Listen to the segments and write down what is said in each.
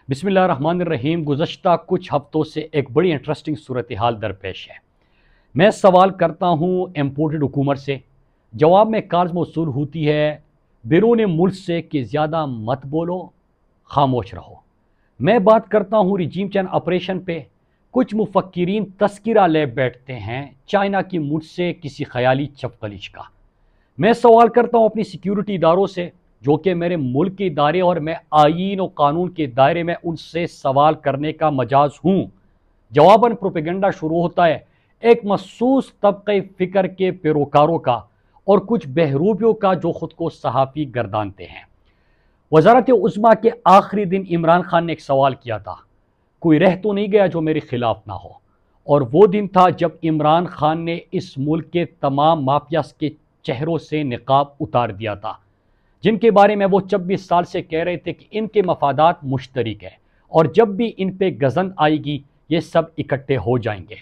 बिस्मिल्लाहिर्रहमानिर्रहीम। गुज़श्ता कुछ हफ्तों से एक बड़ी इंटरेस्टिंग सूरत हाल दरपेश है। मैं सवाल करता हूँ इम्पोर्टेड हुकूमत से, जवाब में कॉल्स मौसूल होती है बैरून मुल्क से कि ज़्यादा मत बोलो, खामोश रहो। मैं बात करता हूँ रिजीम चेंज ऑपरेशन पे, कुछ मुफक्किरीन तस्किरा ले बैठते हैं चाइना की मुझ से किसी ख्याली चपकलिश का। मैं सवाल करता हूँ अपनी सिक्योरिटी इदारों से, जो कि मेरे मुल्क के इदारे और मैं आईन और कानून के दायरे में उनसे सवाल करने का मजाज हूँ। जवाबन प्रोपेगेंडा शुरू होता है एक मखसूस तबक़े फ़िक्र के पैरोकारों का और कुछ बहरूपियों का जो ख़ुद को सहाफ़ी गर्दानते हैं। वज़ारत उज़्मा के आखिरी दिन इमरान खान ने एक सवाल किया था, कोई रह तो नहीं गया जो मेरे खिलाफ ना हो। और वो दिन था जब इमरान खान ने इस मुल्क के तमाम माफियास के चेहरों से निकाब उतार दिया था, जिनके बारे में वो 26 साल से कह रहे थे कि इनके मफादात मुश्तरक है और जब भी इन पे गज़न आएगी ये सब इकट्ठे हो जाएंगे।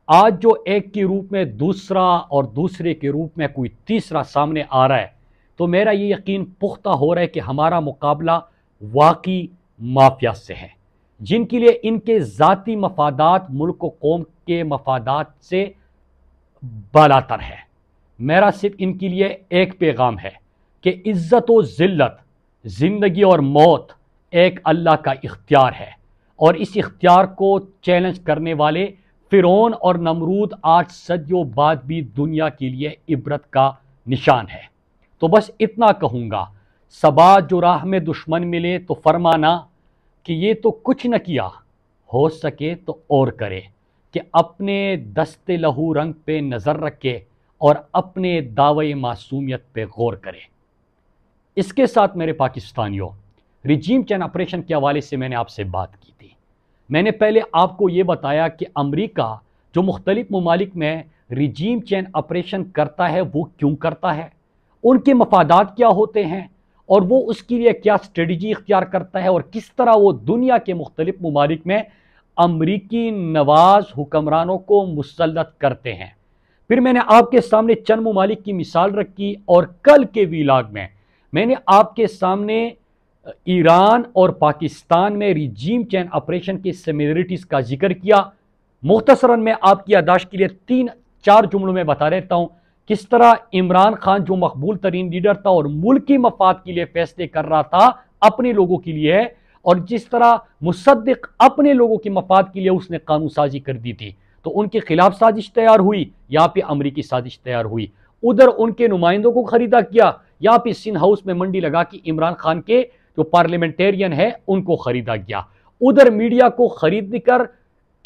आज जो एक के रूप में दूसरा और दूसरे के रूप में कोई तीसरा सामने आ रहा है, तो मेरा ये यकीन पुख्ता हो रहा है कि हमारा मुकाबला वाकई माफिया से है, जिनके लिए इनके ज़ाती मफादात मुल्क व कौम के मफादात से बालातर है। मेरा सिर्फ इनके लिए एक पैगाम है कि इज़्ज़त व ज़िल्लत, ज़िंदगी और मौत एक अल्लाह का इख्तियार है और इस इख्तियार को चैलेंज करने वाले फ़िरौन और नमरूद आज सदियों बाद भी दुनिया के लिए इबरत का निशान है। तो बस इतना कहूँगा, सबा जो राह में दुश्मन मिले तो फरमाना कि ये तो कुछ न किया, हो सके तो और करे, कि अपने दस्ते लहू रंग पे नज़र रखे और अपने दावे मासूमियत पे गौर करे। इसके साथ मेरे पाकिस्तानियों, रिजीम चेंज ऑपरेशन के हवाले से मैंने आपसे बात की थी। मैंने पहले आपको ये बताया कि अमेरिका जो मुख्तलिफ ममालिक में रिजीम चेंज ऑपरेशन करता है वो क्यों करता है, उनके मफादात क्या होते हैं और वो उसके लिए क्या स्ट्रेटजी इख्तियार करता है और किस तरह वो दुनिया के मुख्तलिफ ममालिक में अमरीकी नवाज हुक्मरानों को मुसल्लत करते हैं। फिर मैंने आपके सामने चंद ममालिक की मिसाल रखी और कल के वीलाग में मैंने आपके सामने ईरान और पाकिस्तान में रिजीम चेंज ऑपरेशन की सिमिलरिटीज़ का जिक्र किया। मुख्तसरन मैं आपकी यादाश्त के लिए 3-4 जुमलों में बता देता हूँ किस तरह इमरान खान जो मकबूल तरीन लीडर था और मुल्की मफाद के लिए फैसले कर रहा था अपने लोगों के लिए, और जिस तरह मुसद्दिक अपने लोगों के मफाद के लिए उसने कानून साजी कर दी थी, तो उनके खिलाफ साजिश तैयार हुई, यहाँ पे अमरीकी साजिश तैयार हुई। उधर उनके नुमाइंदों को खरीदा किया, यहाँ पे सिंध हाउस में मंडी लगा कि इमरान खान के जो पार्लियामेंटेरियन है उनको खरीदा गया। उधर मीडिया को खरीद कर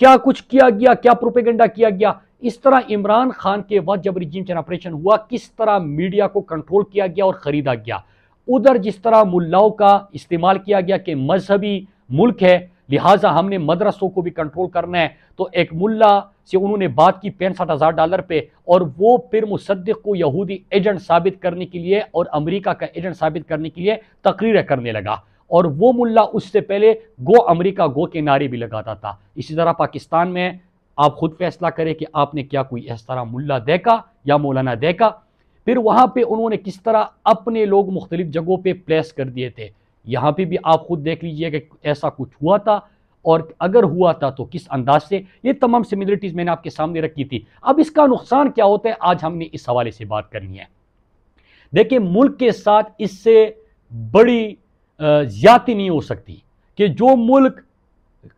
क्या कुछ किया गया, क्या प्रोपेगेंडा किया गया। इस तरह इमरान खान के वक्त जब रिजीम चेंज ऑपरेशन हुआ, किस तरह मीडिया को कंट्रोल किया गया और ख़रीदा गया। उधर जिस तरह मुल्लाओं का इस्तेमाल किया गया कि मजहबी मुल्क है लिहाजा हमने मदरसों को भी कंट्रोल करना है, तो एक मुल्ला से उन्होंने बात की $65,000 पे, और वो फिर मुसद्दिक को यहूदी एजेंट साबित करने के लिए और अमेरिका का एजेंट साबित करने के लिए तकरीरें करने लगा। और वो मुल्ला उससे पहले गो अमेरिका गो के नारे भी लगाता था। इसी तरह पाकिस्तान में आप खुद फैसला करें कि आपने क्या कोई इस तरह मुल्ला देखा या मौलाना देखा। फिर वहाँ पे उन्होंने किस तरह अपने लोग मुख्तलिफ जगहों पे प्लेस कर दिए थे। यहाँ पे भी आप खुद देख लीजिए कि ऐसा कुछ हुआ था, और अगर हुआ था तो किस अंदाज से। ये तमाम सिमिलरिटीज़ मैंने आपके सामने रखी थी। अब इसका नुकसान क्या होता है, आज हमने इस हवाले से बात करनी है। देखिए, मुल्क के साथ इससे बड़ी ज्यादती नहीं हो सकती कि जो मुल्क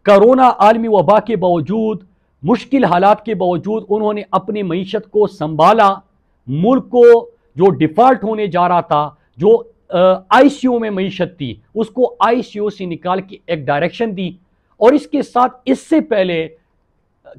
कोरोना आलमी वबा के बावजूद, मुश्किल हालात के बावजूद उन्होंने अपनी मईशत को संभाला, मुल्क को जो डिफ़ॉल्ट होने जा रहा था, जो आईसीयू में मईशत थी, उसको आईसीयू से निकाल के एक डायरेक्शन दी। और इसके साथ इससे पहले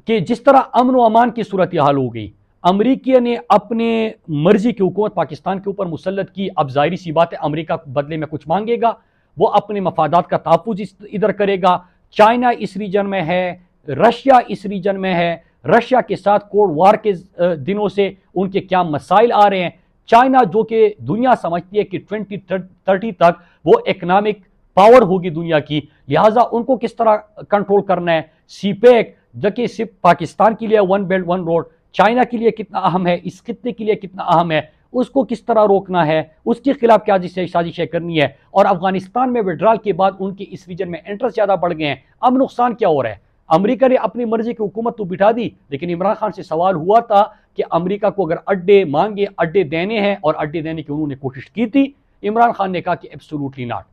कि जिस तरह अमन व अमान की सूरत हाल हो गई, अमरीकी ने अपने मर्जी की हुकूमत पाकिस्तान के ऊपर मुसल्लत की। अब जाहिर सी बात है अमरीका बदले में कुछ मांगेगा, वो अपने मफादात का तहफ़्फ़ुज़ इधर करेगा। चाइना इस रीजन में है, रशिया इस रीजन में है, रशिया के साथ कोल्ड वार के दिनों से उनके क्या मसाइल आ रहे हैं। चाइना जो कि दुनिया समझती है कि 2030 तक वो इकनॉमिक पावर होगी दुनिया की, लिहाजा उनको किस तरह कंट्रोल करना है। सीपेक जो कि सिर्फ पाकिस्तान के लिए one belt one road, China के लिए कितना अहम है, इस खित्ते के लिए कितना अहम है, उसको किस तरह रोकना है, उसके खिलाफ क्या साजिशें करनी है। और अफगानिस्तान में विड्रॉल के बाद उनके इस रीजन में इंटरेस्ट ज़्यादा बढ़ गए हैं। अब नुकसान क्या हो रहा है? अमेरिका ने अपनी मर्जी की हुकूमत तो बिठा दी, लेकिन इमरान खान से सवाल हुआ था कि अमेरिका को अगर अड्डे मांगे, अड्डे देने हैं, और अड्डे देने की उन्होंने कोशिश की थी। इमरान खान ने कहा कि एब्सोल्युटली नॉट।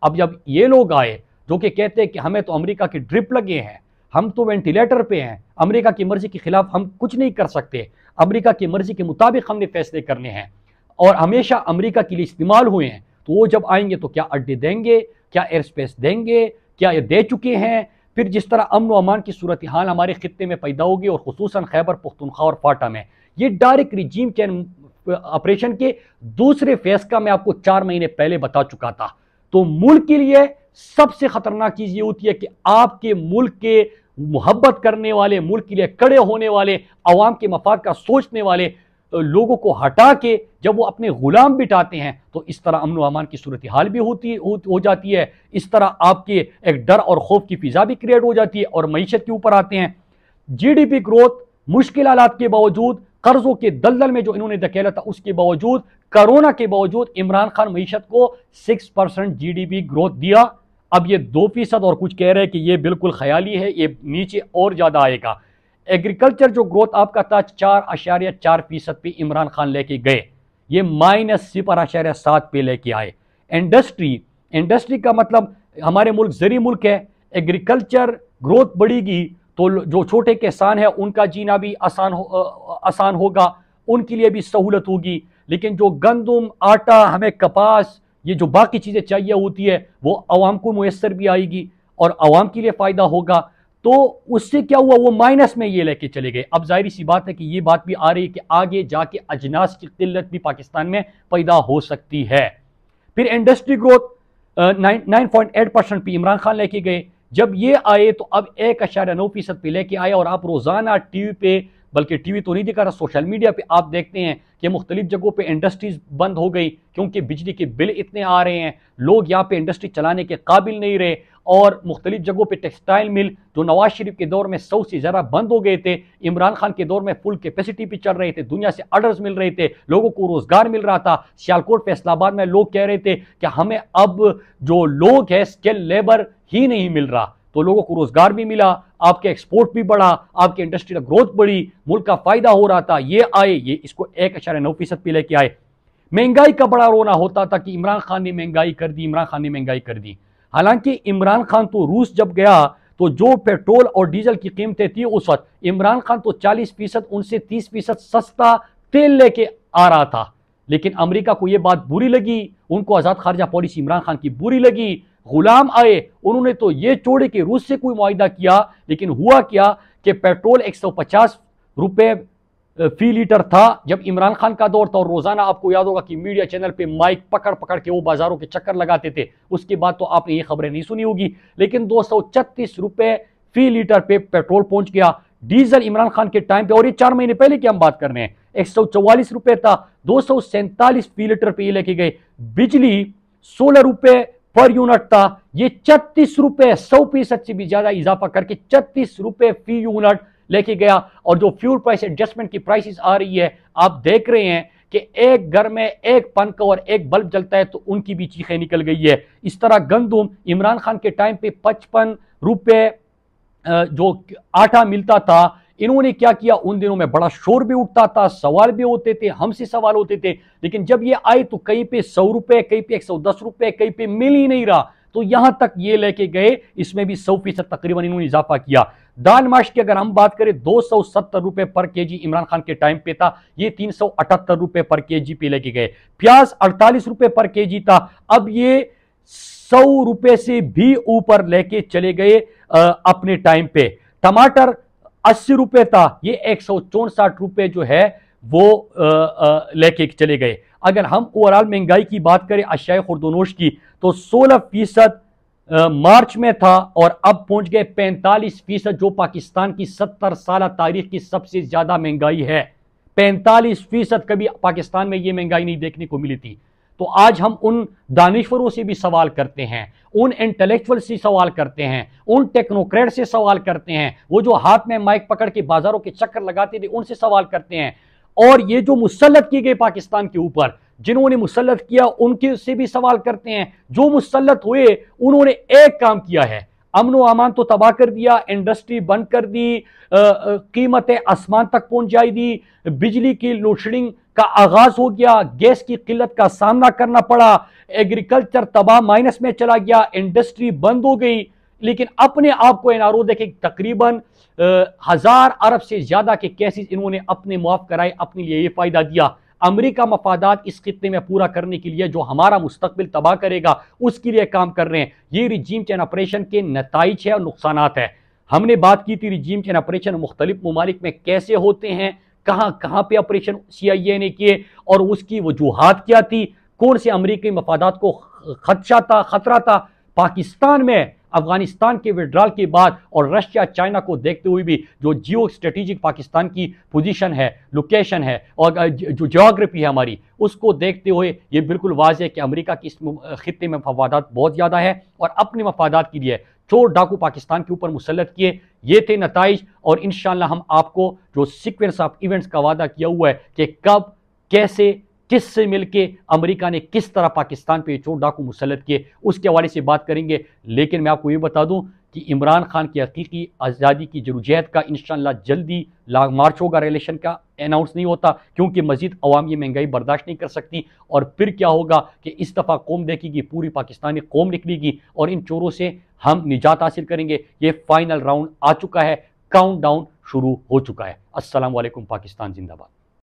अब जब ये लोग आए जो कि कहते हैं कि हमें तो अमेरिका के ड्रिप लगे हैं, हम तो वेंटिलेटर पे हैं, अमेरिका की मर्जी के खिलाफ हम कुछ नहीं कर सकते, अमेरिका की मर्जी के मुताबिक हमने फैसले करने हैं और हमेशा अमेरिका के लिए इस्तेमाल हुए हैं, तो वो जब आएंगे तो क्या अड्डे देंगे, क्या एयर स्पेस देंगे, क्या ये दे चुके हैं? फिर जिस तरह अमन व अमान की सूरत हाल हमारे खित्ते में पैदा होगी और खुसूसन खैबर पख्तूनख्वा और फाटा में, ये डायरेक्ट रिजीम चेंज ऑपरेशन के दूसरे फेज का मैं आपको 4 महीने पहले बता चुका था। तो मुल्क के लिए सबसे खतरनाक चीज ये होती है कि आपके मुल्क के मोहब्बत करने वाले, मुल्क के लिए खड़े होने वाले, अवाम के मफाद का सोचने वाले लोगों को हटा के जब वो अपने गुलाम बिठाते हैं, तो इस तरह अमन व अमान की सूरत हाल भी हो जाती है। इस तरह आपके एक डर और खौफ की फिजा भी क्रिएट हो जाती है और मईशत के ऊपर आते हैं। जीडीपी ग्रोथ मुश्किल हालात के बावजूद, कर्जों के दलदल में जो इन्होंने धकेला था उसके बावजूद, कोरोना के बावजूद इमरान खान मईशत को 6% जीडीपी ग्रोथ दिया। अब ये 2% और कुछ कह रहे हैं कि ये बिल्कुल ख्याली है, ये नीचे और ज्यादा आएगा। एग्रीकल्चर जो ग्रोथ आपका था 4.4% पे इमरान खान लेके गए, ये -0.7 पे लेके आए। इंडस्ट्री का मतलब हमारे मुल्क ज़री मुल्क है, एग्रीकल्चर ग्रोथ बढ़ेगी तो जो छोटे किसान है उनका जीना भी आसान होगा, उनके लिए भी सहूलत होगी। लेकिन जो गंदम, आटा, हमें कपास, ये जो बाकी चीज़ें चाहिए होती है वो आवाम को मुयस्सर भी आएगी और आवाम के लिए फ़ायदा होगा। तो उससे क्या हुआ, वो माइनस में ये लेके चले गए। अब जाहिर सी बात है कि ये बात भी आ रही है कि आगे जाके अजनास की किल्लत भी पाकिस्तान में पैदा हो सकती है। फिर इंडस्ट्री ग्रोथ 9.8% पे इमरान खान लेके गए। जब ये आए तो अब 1.9% पे लेके आए और आप रोज़ाना टीवी पे, बल्कि टीवी तो नहीं दिखा रहा, सोशल मीडिया पे आप देखते हैं कि मुख्तलिफ जगहों पे इंडस्ट्रीज बंद हो गई क्योंकि बिजली के बिल इतने आ रहे हैं, लोग यहाँ पे इंडस्ट्री चलाने के काबिल नहीं रहे। और मुख्तलिफ जगहों पे टेक्सटाइल मिल जो नवाज शरीफ के दौर में 100 से ज़्यादा बंद हो गए थे, इमरान खान के दौर में फुल कैपेसिटी पे चल रहे थे, दुनिया से ऑर्डर्स मिल रहे थे, लोगों को रोजगार मिल रहा था। सियालकोट फैसलाबाद में लोग कह रहे थे कि हमें अब जो लोग है स्किल लेबर ही नहीं मिल रहा, तो लोगों को रोजगार भी मिला, आपके एक्सपोर्ट भी बढ़ा, आपकी इंडस्ट्री का ग्रोथ बढ़ी, मुल्क का फायदा हो रहा था। ये आए, ये इसको 1.9% पे लेके आए। महंगाई का बड़ा रोना होता था कि इमरान खान ने महंगाई कर दी, इमरान खान ने महंगाई कर दी। हालांकि इमरान खान तो रूस जब गया तो जो पेट्रोल और डीजल की कीमतें थी उस वक्त इमरान खान तो 40%, उनसे 30% सस्ता तेल लेके आ रहा था। लेकिन अमेरिका को यह बात बुरी लगी, उनको आजाद खारजा पॉलिसी इमरान खान की बुरी लगी। गुलाम आए, उन्होंने तो ये छोड़े कि रूस से कोई मुआहिदा किया, लेकिन हुआ क्या कि पेट्रोल 150 रुपए फी लीटर था जब इमरान खान का दौर था। और रोजाना आपको याद होगा कि मीडिया चैनल पे माइक पकड़ पकड़ के वो बाजारों के चक्कर लगाते थे। उसके बाद तो आपने ये खबरें नहीं सुनी होगी, लेकिन 236 रुपए फी लीटर पे पेट्रोल पहुंच गया। डीजल इमरान खान के टाइम पे, और ये 4 महीने पहले की हम बात कर रहे हैं, 144 रुपए था, 247 फी लीटर पे ये लेके गए। बिजली 16 रुपए पर यूनिट था, ये 36 रुपए, 100% से भी ज्यादा इजाफा करके 36 रुपए फी यूनिट लेके गया। और जो फ्यूल प्राइस एडजस्टमेंट की प्राइसेस आ रही है, आप देख रहे हैं कि एक घर में एक पंखा और एक बल्ब जलता है तो उनकी भी चीखें निकल गई है। इस तरह गंदम इमरान खान के टाइम पे 55 रुपए जो आटा मिलता था, इन्होंने क्या किया, उन दिनों में बड़ा शोर भी उठता था, सवाल भी होते थे, हमसे सवाल होते थे। लेकिन जब ये आए तो कहीं पे 100 रुपए, कहीं पे 110 रुपए, कहीं पे मिल ही नहीं रहा, तो यहां तक ये लेके गए, इसमें भी 100% तकरीबन इन्होंने इजाफा किया। दाल माश की अगर हम बात करें 270 रुपए पर केजी इमरान खान के टाइम पे था, ये 378 रुपए पर केजी पे लेके गए। प्याज 48 रुपए पर केजी था, अब ये 100 रुपए से भी ऊपर लेके चले गए अपने टाइम पे। टमाटर 80 रुपए था, ये 164 रुपए जो है वो लेके चले गए। अगर हम ओवरऑल महंगाई की बात करें अशियाए खुर्दोनोश की, तो 16% मार्च में था और अब पहुंच गए 45%, जो पाकिस्तान की 70 साल तारीख की सबसे ज्यादा महंगाई है। 45%, कभी पाकिस्तान में यह महंगाई नहीं देखने को मिली थी। तो आज हम उन दानिश्वरों से भी सवाल करते हैं, उन इंटेलेक्चुअल से सवाल करते हैं, उन टेक्नोक्रेट से सवाल करते हैं, वो जो हाथ में माइक पकड़ के बाजारों के चक्कर लगाते थे उनसे सवाल करते हैं। और ये जो मुसल्लत किए गए पाकिस्तान के ऊपर, जिन्होंने मुसल्लत किया उनके से भी सवाल करते हैं। जो मुसल्लत हुए उन्होंने एक काम किया है, अमन व अमान तो तबाह कर दिया, इंडस्ट्री बंद कर दी, कीमतें आसमान तक पहुंच जाई दी, बिजली की लोडशेडिंग का आगाज हो गया, गैस की किल्लत का सामना करना पड़ा, एग्रीकल्चर तबाह माइनस में चला गया, इंडस्ट्री बंद हो गई। लेकिन अपने आप को एनआरओ देखे, तकरीबन 1000 अरब से ज्यादा के केसेस इन्होंने अपने मुआफ कराए, अपने लिए ये फायदा दिया। अमेरिका मफादात इस खित्ते में पूरा करने के लिए, जो हमारा मुस्तकबिल तबाह करेगा, उसके लिए काम कर रहे हैं। ये रिजीम चेंज ऑपरेशन के नताइज है और नुकसानात है। हमने बात की थी रिजीम चेंज ऑपरेशन मुख्तलिफ ममालिक में कैसे होते हैं, कहां कहां पे ऑपरेशन CIA ने किए और उसकी वजूहात क्या थी, कौन से अमेरिकी मफादात को खतरा था। पाकिस्तान में अफगानिस्तान के विड्रॉल के बाद और रशिया चाइना को देखते हुए भी जो जियो स्ट्रेटेजिक पाकिस्तान की पोजीशन है, लोकेशन है और जो ज्योग्राफी है हमारी, उसको देखते हुए ये बिल्कुल वाज़ेह है कि अमेरिका की इस खित्ते में मफादात बहुत ज़्यादा है और अपने मफादात के लिए चोर डाकू पाकिस्तान के ऊपर मुसल्लत किए। ये थे नताइज और इंशाअल्लाह हम आपको जो सीक्वेंस ऑफ इवेंट्स का वादा किया हुआ है कि कब, कैसे, किससे मिलके अमेरिका ने किस तरह पाकिस्तान पे चोर डाकू मुसल्लत किए, उसके हवाले से बात करेंगे। लेकिन मैं आपको ये बता दूं कि इमरान खान की हकीकी आज़ादी की जदोजहद का इंशाअल्लाह जल्दी मार्च होगा। रिलेशन का अनाउंस नहीं होता क्योंकि मजीद अवाम ये महंगाई बर्दाश्त नहीं कर सकती और फिर क्या होगा कि इस दफ़ा कौम देखेगी, पूरी पाकिस्तानी कौम निकलेगी और इन चोरों से हम निजात हासिल करेंगे। ये फाइनल राउंड आ चुका है, काउंट डाउन शुरू हो चुका है। अस्सलाम वालेकुम, पाकिस्तान जिंदाबाद।